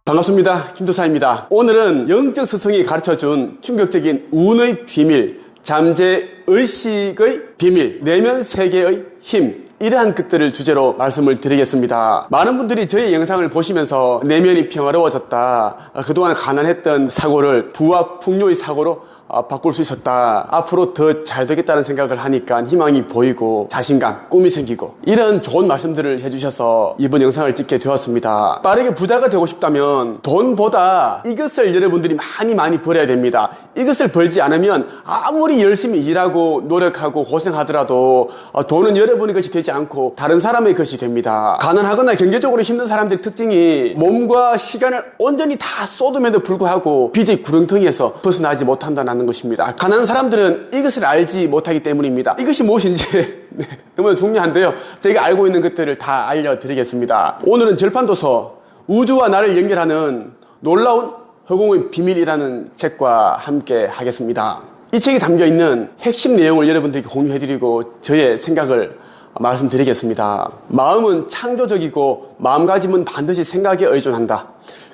반갑습니다. 김도사입니다. 오늘은 영적 스승이 가르쳐준 충격적인 운의 비밀, 잠재의식의 비밀, 내면 세계의 힘, 이러한 것들을 주제로 말씀을 드리겠습니다. 많은 분들이 저의 영상을 보시면서 내면이 평화로워졌다, 그동안 가난했던 사고를 부와 풍요의 사고로 바꿀 수 있었다, 앞으로 더 잘 되겠다는 생각을 하니까 희망이 보이고 자신감, 꿈이 생기고, 이런 좋은 말씀들을 해주셔서 이번 영상을 찍게 되었습니다. 빠르게 부자가 되고 싶다면 돈보다 이것을 여러분들이 많이 벌어야 됩니다. 이것을 벌지 않으면 아무리 열심히 일하고 노력하고 고생하더라도 돈은 여러분의 것이 되지 않고 다른 사람의 것이 됩니다. 가난하거나 경제적으로 힘든 사람들의 특징이 몸과 시간을 온전히 다 쏟음에도 불구하고 빚의 구렁텅이에서 벗어나지 못한다는 것입니다. 가난한 사람들은 이것을 알지 못하기 때문입니다. 이것이 무엇인지 너무 중요한데요, 제가 알고 있는 것들을 다 알려드리겠습니다. 오늘은 절판도서 우주와 나를 연결하는 놀라운 허공의 비밀이라는 책과 함께 하겠습니다. 이 책에 담겨있는 핵심 내용을 여러분들께 공유해드리고 저의 생각을 말씀드리겠습니다. 마음은 창조적이고 마음가짐은 반드시 생각에 의존한다.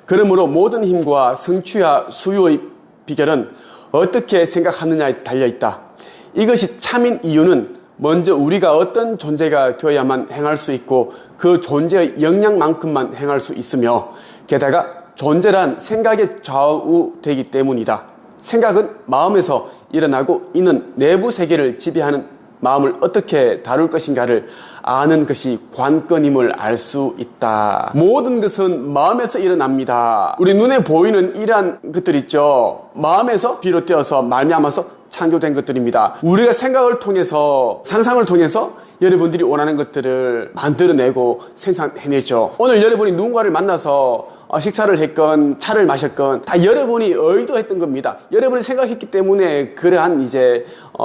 그러므로 모든 힘과 성취와 수요의 비결은 어떻게 생각하느냐에 달려있다. 이것이 참인 이유는 먼저 우리가 어떤 존재가 되어야만 행할 수 있고 그 존재의 역량만큼만 행할 수 있으며, 게다가 존재란 생각에 좌우되기 때문이다. 생각은 마음에서 일어나고 이는 내부 세계를 지배하는 마음을 어떻게 다룰 것인가를 아는 것이 관건임을 알 수 있다. 모든 것은 마음에서 일어납니다. 우리 눈에 보이는 이러한 것들 있죠, 마음에서 비롯되어서 말미암아서 창조된 것들입니다. 우리가 생각을 통해서, 상상을 통해서 여러분들이 원하는 것들을 만들어내고 생산해내죠. 오늘 여러분이 누군가를 만나서 식사를 했건 차를 마셨건 다 여러분이 의도했던 겁니다. 여러분이 생각했기 때문에 그러한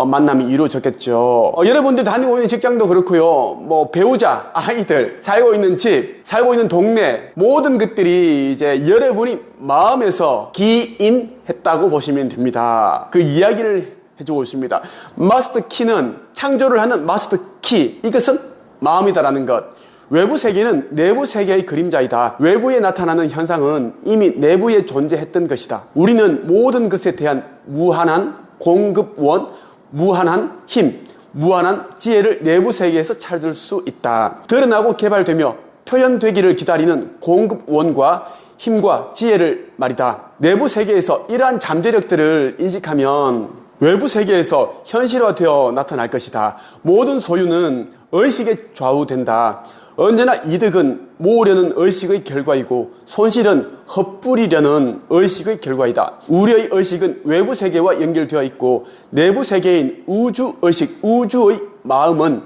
만남이 이루어졌겠죠. 여러분들 다니고 있는 직장도 그렇고요, 배우자, 아이들, 살고 있는 집, 살고 있는 동네, 모든 것들이 여러분이 마음에서 기인했다고 보시면 됩니다. 그 이야기를 해주고 있습니다. 마스터 키는, 창조를 하는 마스터 키, 이것은 마음이다라는 것. 외부 세계는 내부 세계의 그림자이다. 외부에 나타나는 현상은 이미 내부에 존재했던 것이다. 우리는 모든 것에 대한 무한한 공급원, 무한한 힘, 무한한 지혜를 내부 세계에서 찾을 수 있다. 드러나고 개발되며 표현되기를 기다리는 공급원과 힘과 지혜를 말이다. 내부 세계에서 이러한 잠재력들을 인식하면 외부 세계에서 현실화되어 나타날 것이다. 모든 소유는 의식에 좌우된다. 언제나 이득은 모으려는 의식의 결과이고 손실은 헛뿌리려는 의식의 결과이다. 우리의 의식은 외부 세계와 연결되어 있고 내부 세계인 우주의식, 우주의 마음은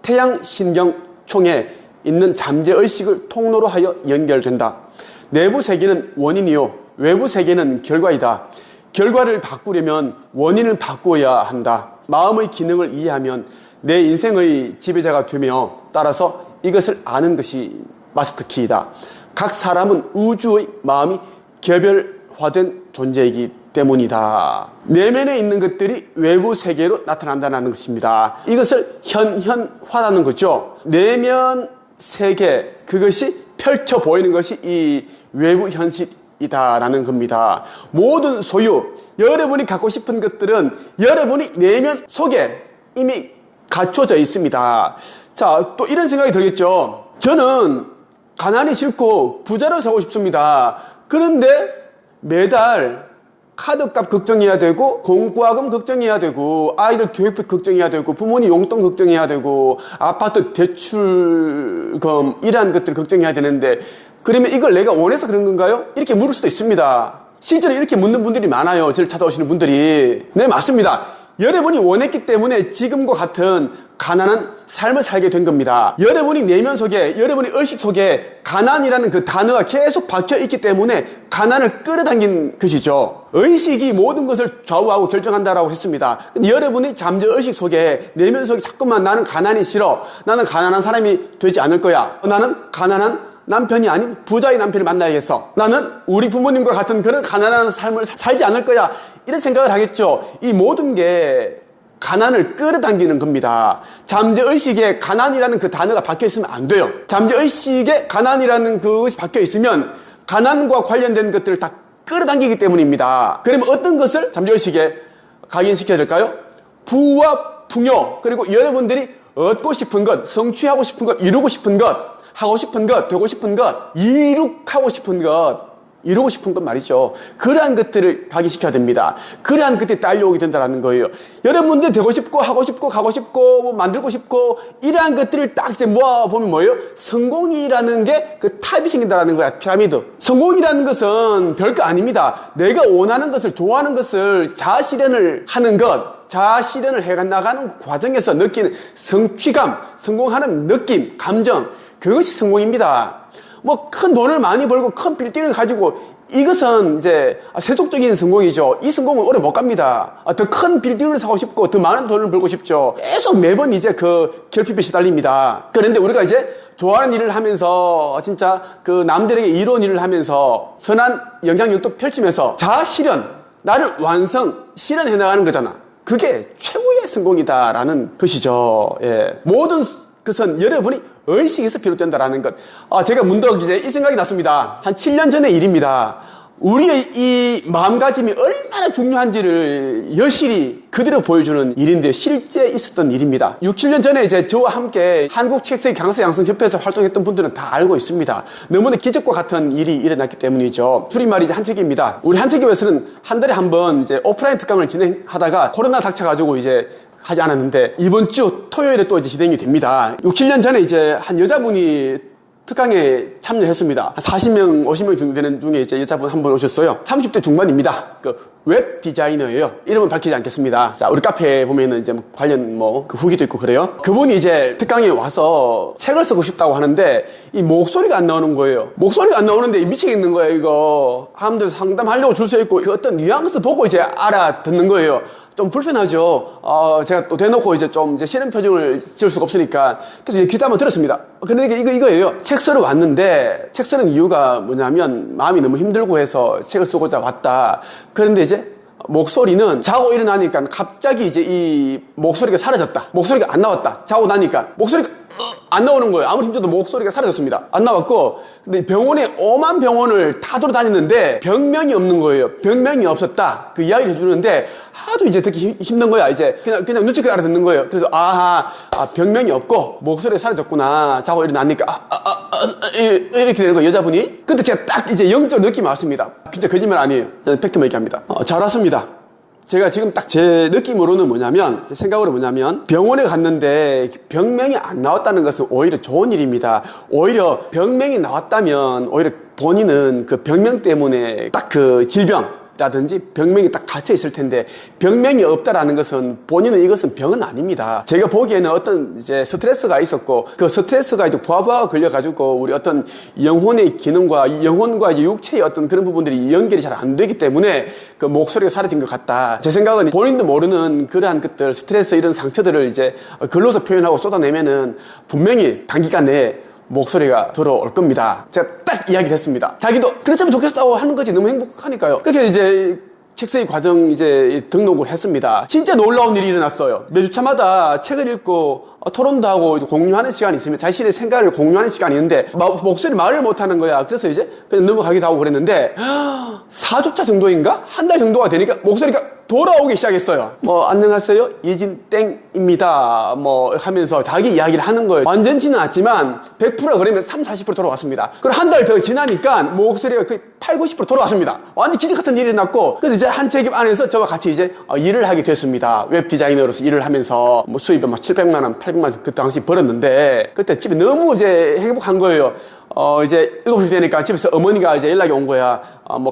태양신경총에 있는 잠재의식을 통로로 하여 연결된다. 내부 세계는 원인이요, 외부 세계는 결과이다. 결과를 바꾸려면 원인을 바꾸어야 한다. 마음의 기능을 이해하면 내 인생의 지배자가 되며, 따라서 이것을 아는 것이 마스터키이다. 각 사람은 우주의 마음이 개별화된 존재이기 때문이다. 내면에 있는 것들이 외부 세계로 나타난다는 것입니다. 이것을 현현화라는 거죠. 내면 세계, 그것이 펼쳐 보이는 것이 이 외부 현실이다라는 겁니다. 모든 소유, 여러분이 갖고 싶은 것들은 여러분이 내면 속에 이미 갖춰져 있습니다. 자, 또 이런 생각이 들겠죠. 저는 가난이 싫고 부자로 살고 싶습니다. 그런데 매달 카드값 걱정해야 되고, 공과금 걱정해야 되고, 아이들 교육비 걱정해야 되고, 부모님 용돈 걱정해야 되고, 아파트 대출금, 이러한 것들 걱정해야 되는데, 그러면 이걸 내가 원해서 그런 건가요? 이렇게 물을 수도 있습니다. 실제로 이렇게 묻는 분들이 많아요. 저를 찾아오시는 분들이. 네, 맞습니다. 여러분이 원했기 때문에 지금과 같은 가난한 삶을 살게 된 겁니다. 여러분이 내면 속에, 여러분의 의식 속에 가난이라는 그 단어가 계속 박혀 있기 때문에 가난을 끌어당긴 것이죠. 의식이 모든 것을 좌우하고 결정한다라고 했습니다. 근데 여러분이 잠재의식 속에, 내면 속에 자꾸만 나는 가난이 싫어, 나는 가난한 사람이 되지 않을 거야, 나는 가난한 남편이 아닌 부자의 남편을 만나야겠어. 나는 우리 부모님과 같은 그런 가난한 삶을 살지 않을 거야. 이런 생각을 하겠죠. 이 모든 게 가난을 끌어당기는 겁니다. 잠재의식에 가난이라는 그 단어가 박혀있으면 안 돼요. 잠재의식에 가난이라는 그것이 박혀있으면 가난과 관련된 것들을 다 끌어당기기 때문입니다. 그러면 어떤 것을 잠재의식에 각인시켜야 될까요? 부와 풍요, 그리고 여러분들이 얻고 싶은 것, 성취하고 싶은 것, 이루고 싶은 것, 하고 싶은 것, 되고 싶은 것, 이룩하고 싶은 것, 이루고 싶은 것 말이죠. 그러한 것들을 각인시켜야 됩니다. 그러한 것들이 딸려오게 된다는 거예요. 여러분들 되고 싶고, 하고 싶고, 가고 싶고, 뭐 만들고 싶고, 이러한 것들을 딱 이제 모아보면 뭐예요? 성공이라는 게 그 탑이 생긴다는 거야. 피라미드. 성공이라는 것은 별거 아닙니다. 내가 원하는 것을, 좋아하는 것을 자아실현을 하는 것, 자아실현을 해나가는 과정에서 느끼는 성취감, 성공하는 느낌, 감정, 그것이 성공입니다. 뭐 큰 돈을 많이 벌고 큰 빌딩을 가지고 이것은 이제 세속적인 성공이죠. 이 성공은 오래 못 갑니다. 더 큰 빌딩을 사고 싶고 더 많은 돈을 벌고 싶죠. 계속 매번 이제 그 결핍에 시달립니다. 그런데 우리가 이제 좋아하는 일을 하면서 진짜 그 남들에게 이로운 일을 하면서 선한 영향력도 펼치면서 자아 실현, 나를 완성, 실현해 나가는 거잖아. 그게 최고의 성공이다라는 것이죠. 예. 모든 것은 여러분이 의식에서 비롯된다라는 것. 제가 문득 이제 이 생각이 났습니다. 한 7년 전의 일입니다. 우리의 이 마음가짐이 얼마나 중요한지를 여실히 그대로 보여주는 일인데 실제 있었던 일입니다. 6, 7년 전에 이제 저와 함께 한국책쓰기 강사 양성협회에서 활동했던 분들은 다 알고 있습니다. 너무나 기적과 같은 일이 일어났기 때문이죠. 줄임말이 이제 한책입니다. 우리 한책교회에서는 한 달에 한 번 이제 오프라인 특강을 진행하다가 코로나 닥쳐가지고 이제 하지 않았는데 이번 주 토요일에 또 이제 진행이 됩니다. 6, 7년 전에 이제 한 여자분이 특강에 참여했습니다. 한 40명, 50명 정도 되는 중에 이제 여자분 한 분 오셨어요. 30대 중반입니다. 그 웹 디자이너예요. 이름은 밝히지 않겠습니다. 자, 우리 카페에 보면은 이제 관련 그 후기도 있고 그래요. 그분이 이제 특강에 와서 책을 쓰고 싶다고 하는데 이 목소리가 안 나오는 거예요. 목소리가 안 나오는데 미치겠는 거예요, 이거. 사람들 상담하려고 줄 서 있고 그 어떤 뉘앙스 보고 이제 알아듣는 거예요. 좀 불편하죠. 제가 또 대놓고 이제 좀 이제 싫은 표정을 지을 수가 없으니까. 그래서 이제 귀담아 들었습니다. 그런데 이거예요. 책 쓰러 왔는데, 책 쓰는 이유가 뭐냐면, 마음이 너무 힘들고 해서 책을 쓰고자 왔다. 그런데 이제, 목소리는 자고 일어나니까 갑자기 이제 이 목소리가 사라졌다. 목소리가 안 나왔다. 자고 나니까. 목소리가 안 나오는 거예요. 아무리 힘줘도 목소리가 사라졌습니다. 안 나왔고, 근데 병원에 오만 병원을 다 돌아다녔는데 병명이 없는 거예요. 병명이 없었다. 그 이야기를 해주는데 하도 이제 듣기 힘든 거야. 이제 그냥 눈치껏 알아듣는 거예요. 그래서 병명이 없고 목소리가 사라졌구나. 자고 일어나니까 이렇게 되는 거예요. 여자분이. 근데 제가 딱 이제 영적 느낌이 왔습니다. 진짜 거짓말 아니에요. 저는 팩트만 얘기합니다. 잘 왔습니다. 제가 지금 딱 제 느낌으로는 뭐냐면, 제 생각으로 뭐냐면, 병원에 갔는데 병명이 안 나왔다는 것은 오히려 좋은 일입니다. 오히려 병명이 나왔다면, 오히려 본인은 그 병명 때문에 딱 그 질병라든지 병명이 딱 닫혀 있을 텐데, 병명이 없다라는 것은 본인은 이것은 병은 아닙니다. 제가 보기에는 어떤 이제 스트레스가 있었고, 그 스트레스가 이제 부하부하가 걸려가지고 우리 어떤 영혼의 기능과 영혼과 이제 육체의 어떤 그런 부분들이 연결이 잘 안 되기 때문에 그 목소리가 사라진 것 같다. 제 생각은 본인도 모르는 그러한 것들, 스트레스 이런 상처들을 이제 글로서 표현하고 쏟아내면은 분명히 단기간 내에 목소리가 들어올 겁니다. 제가 딱 이야기를 했습니다. 자기도 그랬으면 좋겠다고 하는 거지. 너무 행복하니까요. 그렇게 이제 책쓰기 과정 이제 등록을 했습니다. 진짜 놀라운 일이 일어났어요. 매주 차마다 책을 읽고 토론도 하고 공유하는 시간이 있으면 자신의 생각을 공유하는 시간이 있는데 목소리 말을 못하는 거야. 그래서 이제 그냥 넘어가기도 하고 그랬는데 4주차 정도인가? 한 달 정도가 되니까 목소리가 돌아오기 시작했어요. 안녕하세요. 이진땡입니다. 하면서 자기 이야기를 하는 거예요. 완전치는 않지만 100% 그러면 30-40% 돌아왔습니다. 그리고 한 달 더 지나니까 목소리가 거의 80-90% 돌아왔습니다. 완전 기적 같은 일이 났고, 그래서 이제 한 책임 안에서 저와 같이 이제 일을 하게 됐습니다. 웹 디자이너로서 일을 하면서 수입이 700만 원, 800만 원 그 당시 벌었는데, 그때 집에 너무 이제 행복한 거예요. 이제 7시 되니까 집에서 어머니가 이제 연락이 온 거야.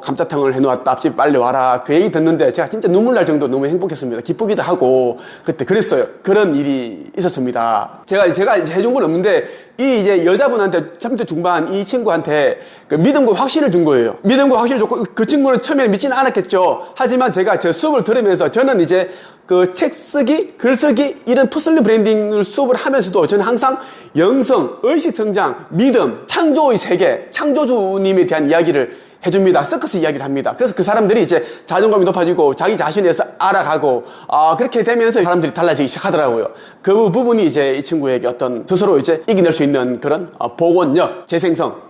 감자탕을 해놓았다. 집에 빨리 와라. 그 얘기 듣는데 제가 진짜 눈물 날 정도 너무 행복했습니다. 기쁘기도 하고, 그때 그랬어요. 그런 일이 있었습니다. 제가 이제 해준 건 없는데, 이 이제 여자분한테 30대 중반 이 친구한테 그 믿음과 확신을 준 거예요. 믿음과 확신을 줬고, 그 친구는 처음에 믿지는 않았겠죠. 하지만 제가 저 수업을 들으면서 저는 이제 그 책 쓰기, 글 쓰기 이런 퍼스널 브랜딩을 수업을 하면서도 저는 항상 영성, 의식 성장, 믿음, 창조의 세계, 창조주님에 대한 이야기를 해줍니다. 서커스 이야기를 합니다. 그래서 그 사람들이 이제 자존감이 높아지고 자기 자신에 대해서 알아가고 그렇게 되면서 사람들이 달라지기 시작하더라고요. 그 부분이 이제 이 친구에게 어떤 스스로 이제 이겨낼 수 있는 그런 복원력, 재생성,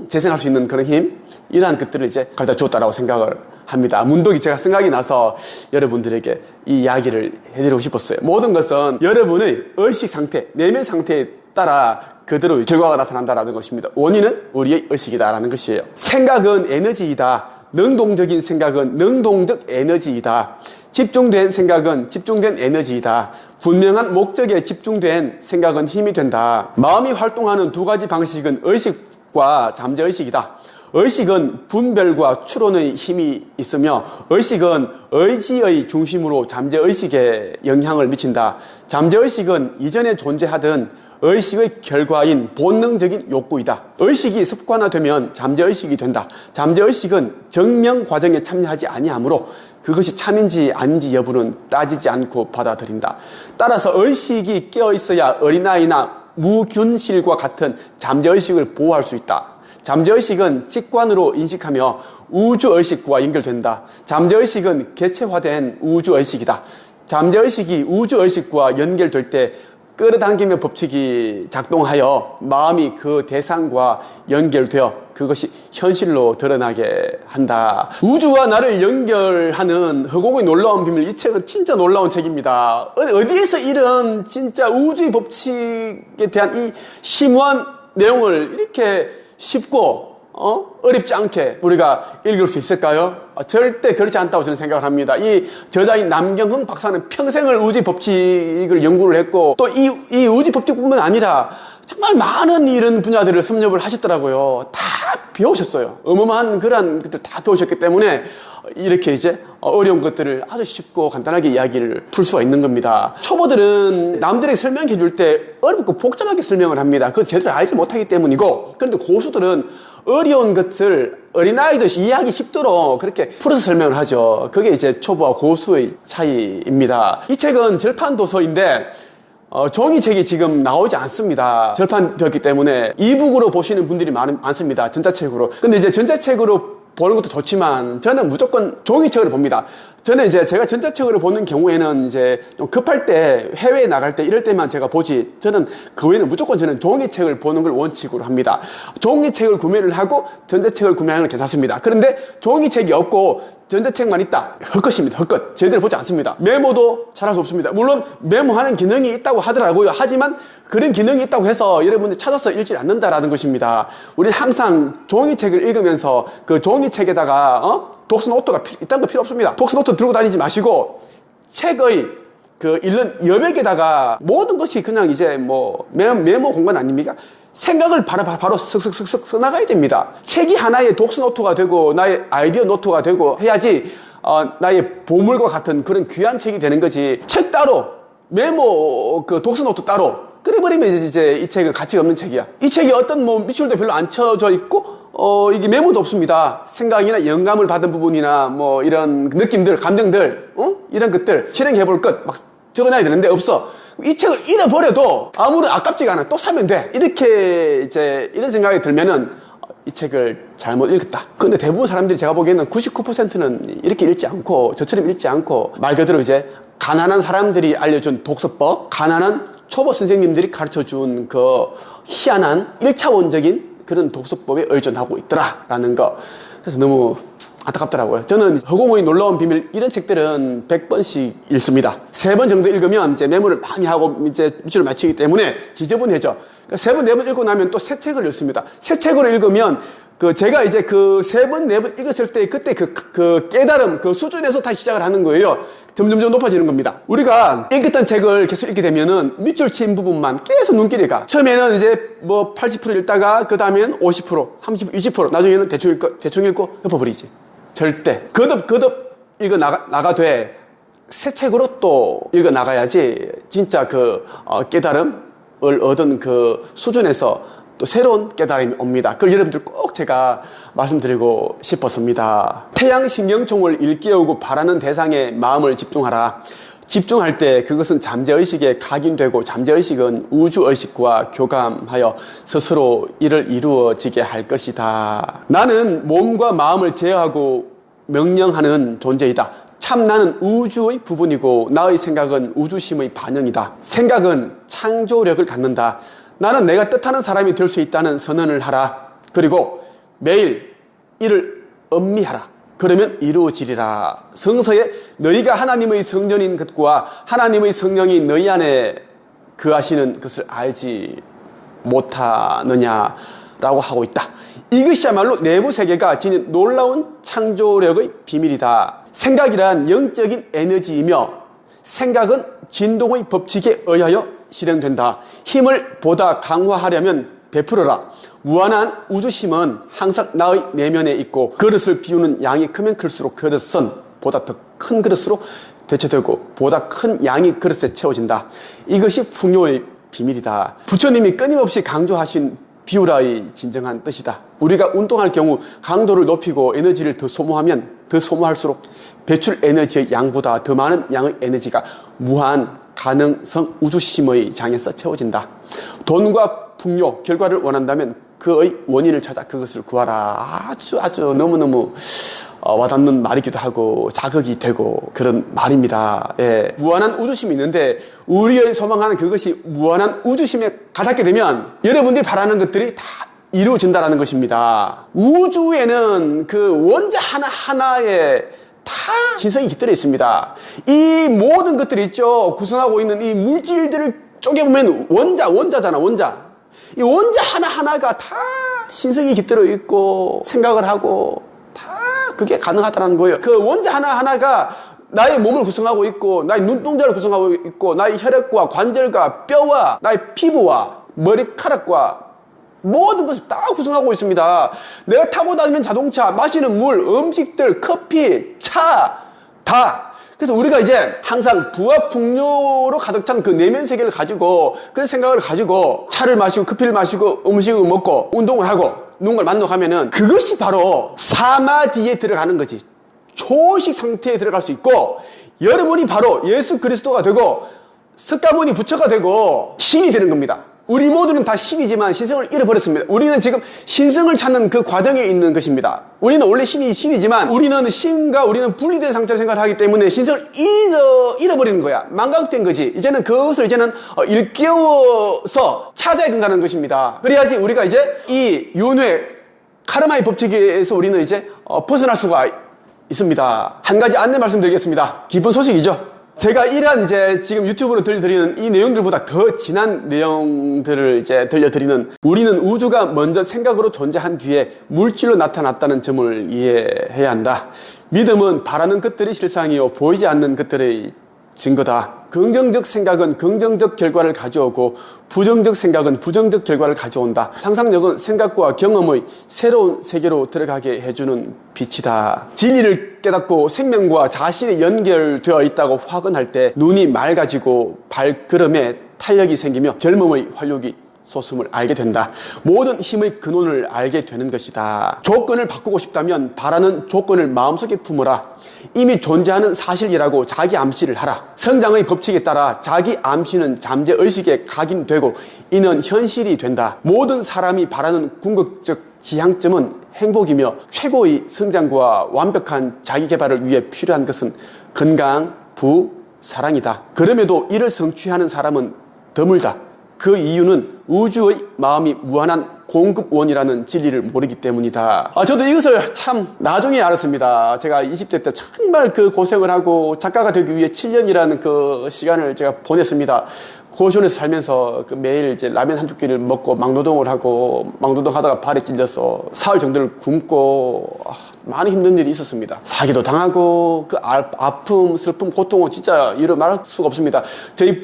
재생할 수 있는 그런 힘 이러한 것들을 이제 가르쳐 주었다라고 생각을 합니다. 문득이 제가 생각이 나서 여러분들에게 이 이야기를 해드리고 싶었어요. 모든 것은 여러분의 의식 상태, 내면 상태에 따라 그대로 결과가 나타난다라는 것입니다. 원인은 우리의 의식이다라는 것이에요. 생각은 에너지이다. 능동적인 생각은 능동적 에너지이다. 집중된 생각은 집중된 에너지이다. 분명한 목적에 집중된 생각은 힘이 된다. 마음이 활동하는 두 가지 방식은 의식과 잠재의식이다. 의식은 분별과 추론의 힘이 있으며 의식은 의지의 중심으로 잠재의식에 영향을 미친다. 잠재의식은 이전에 존재하던 의식의 결과인 본능적인 욕구이다. 의식이 습관화되면 잠재의식이 된다. 잠재의식은 정명 과정에 참여하지 아니하므로 그것이 참인지 아닌지 여부는 따지지 않고 받아들인다. 따라서 의식이 깨어있어야 어린아이나 무균실과 같은 잠재의식을 보호할 수 있다. 잠재의식은 직관으로 인식하며 우주의식과 연결된다. 잠재의식은 개체화된 우주의식이다. 잠재의식이 우주의식과 연결될 때 끌어당김의 법칙이 작동하여 마음이 그 대상과 연결되어 그것이 현실로 드러나게 한다. 우주와 나를 연결하는 허공의 놀라운 비밀, 이 책은 진짜 놀라운 책입니다. 어디에서 이런 진짜 우주의 법칙에 대한 이 심오한 내용을 이렇게 쉽고 어렵지 않게 우리가 읽을 수 있을까요? 절대 그렇지 않다고 저는 생각을 합니다. 이 저자인 남경흥 박사는 평생을 우주 법칙을 연구를 했고 또 이 우주 법칙뿐만 아니라 정말 많은 이런 분야들을 섭렵을 하셨더라고요. 다 배우셨어요. 어마어마한 그런 것들 다 배우셨기 때문에 이렇게 이제 어려운 것들을 아주 쉽고 간단하게 이야기를 풀 수가 있는 겁니다. 초보들은 남들에게 설명해 줄 때 어렵고 복잡하게 설명을 합니다. 그거 제대로 알지 못하기 때문이고, 그런데 고수들은 어려운 것을 어린아이도 이해하기 쉽도록 그렇게 풀어서 설명을 하죠. 그게 이제 초보와 고수의 차이입니다. 이 책은 절판 도서인데 종이책이 지금 나오지 않습니다. 절판되었기 때문에 이북으로 보시는 분들이 많습니다. 전자책으로. 근데 이제 전자책으로 보는 것도 좋지만 저는 무조건 종이책으로 봅니다. 저는 이제 제가 전자책으로 보는 경우에는 이제 좀 급할 때 해외에 나갈 때 이럴 때만 제가 보지, 저는 그 외에는 무조건 저는 종이책을 보는 걸 원칙으로 합니다. 종이책을 구매를 하고 전자책을 구매하는 건 괜찮습니다. 그런데 종이책이 없고 전자책만 있다, 헛것입니다. 헛것. 제대로 보지 않습니다. 메모도 잘할 수 없습니다. 물론 메모하는 기능이 있다고 하더라고요. 하지만 그런 기능이 있다고 해서 여러분들이 찾아서 읽지 않는다라는 것입니다. 우리는 항상 종이책을 읽으면서 그 종이책에다가 독서노트가 있다는 거 필요 없습니다. 독서노트 들고 다니지 마시고 책의 그 읽는 여백에다가 모든 것이 그냥 이제 뭐 메모 공간 아닙니까? 생각을 바로 쓱쓱쓱쓱 써나가야 됩니다. 책이 하나의 독서노트가 되고 나의 아이디어 노트가 되고 해야지 나의 보물과 같은 그런 귀한 책이 되는 거지. 책 따로 메모 그 독서노트 따로 그래버리면 이제 이 책은 가치가 없는 책이야. 이 책이 어떤 뭐 밑줄도 별로 안 쳐져 있고 이게 메모도 없습니다. 생각이나 영감을 받은 부분이나 뭐 이런 느낌들, 감정들, 이런 것들 실행해볼 것 막 적어놔야 되는데 없어. 이 책을 잃어버려도 아무런 아깝지가 않아. 또 사면 돼. 이렇게 이제 이런 생각이 들면은 이 책을 잘못 읽었다. 근데 대부분 사람들이 제가 보기에는 99%는 이렇게 읽지 않고 저처럼 읽지 않고 말 그대로 이제 가난한 사람들이 알려준 독서법, 가난한 초보 선생님들이 가르쳐준 그 희한한 1차원적인 그런 독서법에 의존하고 있더라라는 거. 그래서 너무 안타깝더라고요. 저는 허공의 놀라운 비밀 이런 책들은 100번씩 읽습니다. 3번 정도 읽으면 이제 메모를 많이 하고 이제 밑줄을 맞추기 때문에 지저분해져. 그러니까 3번, 4번 읽고 나면 또 새 책을 읽습니다. 새 책으로 읽으면 제가 이제 그 3번, 4번 읽었을 때 그때 그 깨달음, 그 수준에서 다시 시작을 하는 거예요. 점점점 높아지는 겁니다. 우리가 읽었던 책을 계속 읽게 되면은 밑줄 친 부분만 계속 눈길이 가. 처음에는 이제 뭐 80% 읽다가 그 다음에는 50%, 30%, 20% 나중에는 대충 읽고 덮어버리지. 절대. 거듭 읽어 나가되 새 책으로 또 읽어 나가야지 진짜 깨달음을 얻은 그 수준에서 또 새로운 깨달음이 옵니다. 그걸 여러분들 꼭 제가 말씀드리고 싶었습니다. 태양신경총을 일깨우고 바라는 대상에 마음을 집중하라. 집중할 때 그것은 잠재의식에 각인되고 잠재의식은 우주의식과 교감하여 스스로 이를 이루어지게 할 것이다. 나는 몸과 마음을 제어하고 명령하는 존재이다. 참 나는 우주의 부분이고 나의 생각은 우주심의 반영이다. 생각은 창조력을 갖는다. 나는 내가 뜻하는 사람이 될 수 있다는 선언을 하라. 그리고 매일 이를 음미하라. 그러면 이루어지리라. 성서에 너희가 하나님의 성전인 것과 하나님의 성령이 너희 안에 거하시는 것을 알지 못하느냐라고 하고 있다. 이것이야말로 내부 세계가 지닌 놀라운 창조력의 비밀이다. 생각이란 영적인 에너지이며 생각은 진동의 법칙에 의하여 실행된다. 힘을 보다 강화하려면 베풀어라. 무한한 우주심은 항상 나의 내면에 있고 그릇을 비우는 양이 크면 클수록 그릇은 보다 더 큰 그릇으로 대체되고 보다 큰 양이 그릇에 채워진다. 이것이 풍요의 비밀이다. 부처님이 끊임없이 강조하신 비우라의 진정한 뜻이다. 우리가 운동할 경우 강도를 높이고 에너지를 더 소모하면 더 소모할수록 배출 에너지의 양보다 더 많은 양의 에너지가 무한 가능성 우주심의 장에서 채워진다. 돈과 풍요, 결과를 원한다면 그의 원인을 찾아 그것을 구하라. 아주 너무너무 와닿는 말이기도 하고 자극이 되고 그런 말입니다. 예. 무한한 우주심이 있는데 우리의 소망하는 그것이 무한한 우주심에 가닿게 되면 여러분들이 바라는 것들이 다 이루어진다는 것입니다. 우주에는 그 원자 하나하나에 다 신성이 깃들어 있습니다. 이 모든 것들이 있죠. 구성하고 있는 이 물질들을 쪼개보면 원자잖아, 원자. 이 원자 하나하나가 다 신성이 깃들어 있고 생각을 하고 다 그게 가능하다는 거예요. 그 원자 하나하나가 나의 몸을 구성하고 있고 나의 눈동자를 구성하고 있고 나의 혈액과 관절과 뼈와 나의 피부와 머리카락과 모든 것을 다 구성하고 있습니다. 내가 타고 다니는 자동차, 마시는 물, 음식들, 커피, 차 다. 그래서 우리가 이제 항상 부와 풍요로 가득 찬 그 내면 세계를 가지고 그 생각을 가지고 차를 마시고 커피를 마시고 음식을 먹고 운동을 하고 누군가를 만나가면은 그것이 바로 사마디에 들어가는 거지. 초식 상태에 들어갈 수 있고 여러분이 바로 예수 그리스도가 되고 석가모니 부처가 되고 신이 되는 겁니다. 우리 모두는 다 신이지만 신성을 잃어버렸습니다. 우리는 지금 신성을 찾는 그 과정에 있는 것입니다. 우리는 원래 신이지만 우리는 우리는 분리된 상태를 생각하기 때문에 신성을 잃어버리는 거야. 망각된 거지. 이제는 그것을 일깨워서 찾아야 된다는 것입니다. 그래야지 우리가 이제 이 윤회 카르마의 법칙에서 우리는 이제 벗어날 수가 있습니다. 한 가지 안내 말씀드리겠습니다. 기쁜 소식이죠. 제가 이제 지금 유튜브로 들려드리는 이 내용들보다 더 진한 내용들을 이제 들려드리는 우리는 우주가 먼저 생각으로 존재한 뒤에 물질로 나타났다는 점을 이해해야 한다. 믿음은 바라는 것들이 실상이요 보이지 않는 것들의 증거다. 긍정적 생각은 긍정적 결과를 가져오고 부정적 생각은 부정적 결과를 가져온다. 상상력은 생각과 경험의 새로운 세계로 들어가게 해주는 빛이다. 진리를 깨닫고 생명과 자신이 연결되어 있다고 확언할 때 눈이 맑아지고 발걸음에 탄력이 생기며 젊음의 활력이 솟음을 알게 된다. 모든 힘의 근원을 알게 되는 것이다. 조건을 바꾸고 싶다면 바라는 조건을 마음속에 품어라. 이미 존재하는 사실이라고 자기 암시를 하라. 성장의 법칙에 따라 자기 암시는 잠재의식에 각인되고 이는 현실이 된다. 모든 사람이 바라는 궁극적 지향점은 행복이며 최고의 성장과 완벽한 자기개발을 위해 필요한 것은 건강, 부, 사랑이다. 그럼에도 이를 성취하는 사람은 드물다. 그 이유는 우주의 마음이 무한한 공급원이라는 진리를 모르기 때문이다. 저도 이것을 참 나중에 알았습니다. 제가 20대 때 정말 그 고생을 하고 작가가 되기 위해 7년이라는 그 시간을 제가 보냈습니다. 고시원에서 살면서 매일 이제 라면 한두 끼를 먹고 막노동을 하고 막노동하다가 발에 찔려서 사흘 정도를 굶고 많이 힘든 일이 있었습니다. 사기도 당하고 그 아픔, 슬픔, 고통은 진짜 이루 말할 수가 없습니다.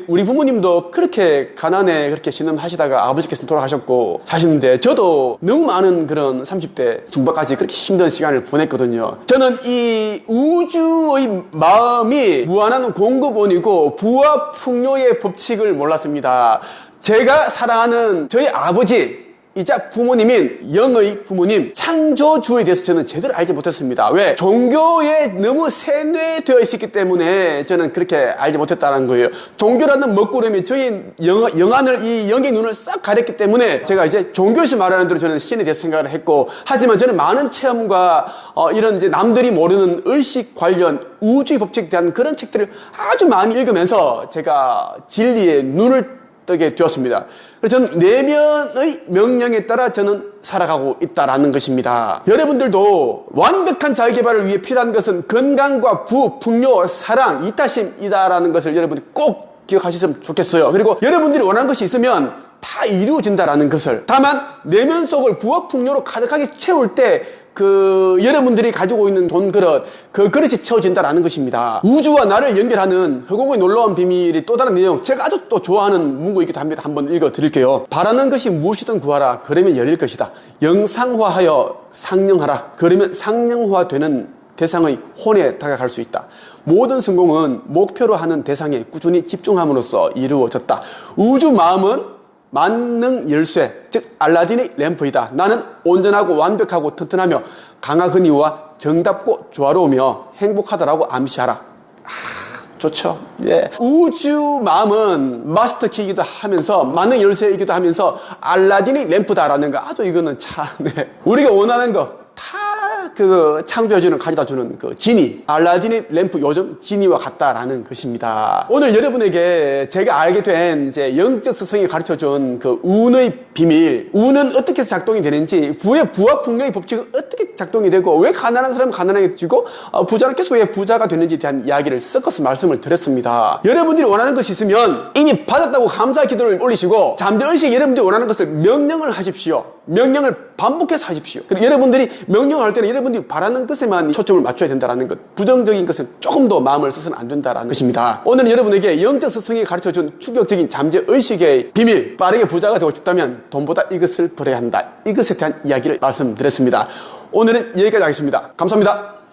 우리 부모님도 그렇게 가난에 그렇게 신음하시다가 아버지께서 돌아가셨고 사시는데 저도 너무 많은 그런 30대 중반까지 그렇게 힘든 시간을 보냈거든요. 저는 이 우주의 마음이 무한한 공급원이고 부와 풍요의 법칙을 몰랐습니다. 제가 사랑하는 저희 아버지 이자 부모님인 영의 부모님 창조주에 대해서 저는 제대로 알지 못했습니다. 왜? 종교에 너무 세뇌되어 있었기 때문에 저는 그렇게 알지 못했다는 거예요. 종교라는 먹구름이 저희 영안을, 이 영의 눈을 싹 가렸기 때문에 제가 이제 종교에서 말하는 대로 저는 신에 대해서 생각을 했고, 하지만 저는 많은 체험과 이런 이제 남들이 모르는 의식 관련 우주의 법칙에 대한 그런 책들을 아주 많이 읽으면서 제가 진리의 눈을 뜨게 되었습니다. 그래서 저는 내면의 명령에 따라 저는 살아가고 있다라는 것입니다. 여러분들도 완벽한 자기개발을 위해 필요한 것은 건강과 풍요, 사랑, 이타심이다라는 것을 여러분들이 꼭 기억하셨으면 좋겠어요. 그리고 여러분들이 원하는 것이 있으면 다 이루어진다라는 것을, 다만 내면 속을 부와 풍요로 가득하게 채울 때 여러분들이 가지고 있는 돈 그릇, 그 그릇이 채워진다라는 것입니다. 우주와 나를 연결하는 허공의 놀라운 비밀이 또 다른 내용, 제가 아주 또 좋아하는 문구이기도 합니다. 한번 읽어 드릴게요. 바라는 것이 무엇이든 구하라. 그러면 열릴 것이다. 영상화하여 상영하라. 그러면 상영화되는 대상의 혼에 다가갈 수 있다. 모든 성공은 목표로 하는 대상에 꾸준히 집중함으로써 이루어졌다. 우주 마음은 만능 열쇠, 즉 알라딘의 램프이다. 나는 온전하고 완벽하고 튼튼하며 강하거니와 정답고 조화로우며 행복하다라고 암시하라. 좋죠. 예. 우주 마음은 마스터 키이기도 하면서 만능 열쇠이기도 하면서 알라딘의 램프다라는 거, 아주 이거는 참, 네. 우리가 원하는 거 다 창조해주는, 가져다주는 지니, 알라딘의 램프, 요즘 지니와 같다라는 것입니다. 오늘 여러분에게 제가 알게 된 이제 영적 스승이 가르쳐준 운의 비밀, 운은 어떻게 해서 작동이 되는지, 부와 풍요의 법칙은 어떻게 작동이 되고, 왜 가난한 사람은 가난해지고 부자는 계속 왜 부자가 되는지에 대한 이야기를 섞어서 말씀을 드렸습니다. 여러분들이 원하는 것이 있으면 이미 받았다고 감사 기도를 올리시고, 잠재의식에 여러분들이 원하는 것을 명령을 하십시오. 명령을 반복해서 하십시오. 그리고 여러분들이 명령을 할 때는 여러분들이 바라는 것에만 초점을 맞춰야 된다는 것, 부정적인 것은 조금 더 마음을 써서는 안 된다는 것입니다. 오늘 여러분에게 영적 스승이 가르쳐준 충격적인 잠재의식의 비밀, 빠르게 부자가 되고 싶다면 돈보다 이것을 버려야 한다, 이것에 대한 이야기를 말씀드렸습니다. 오늘은 여기까지 하겠습니다. 감사합니다.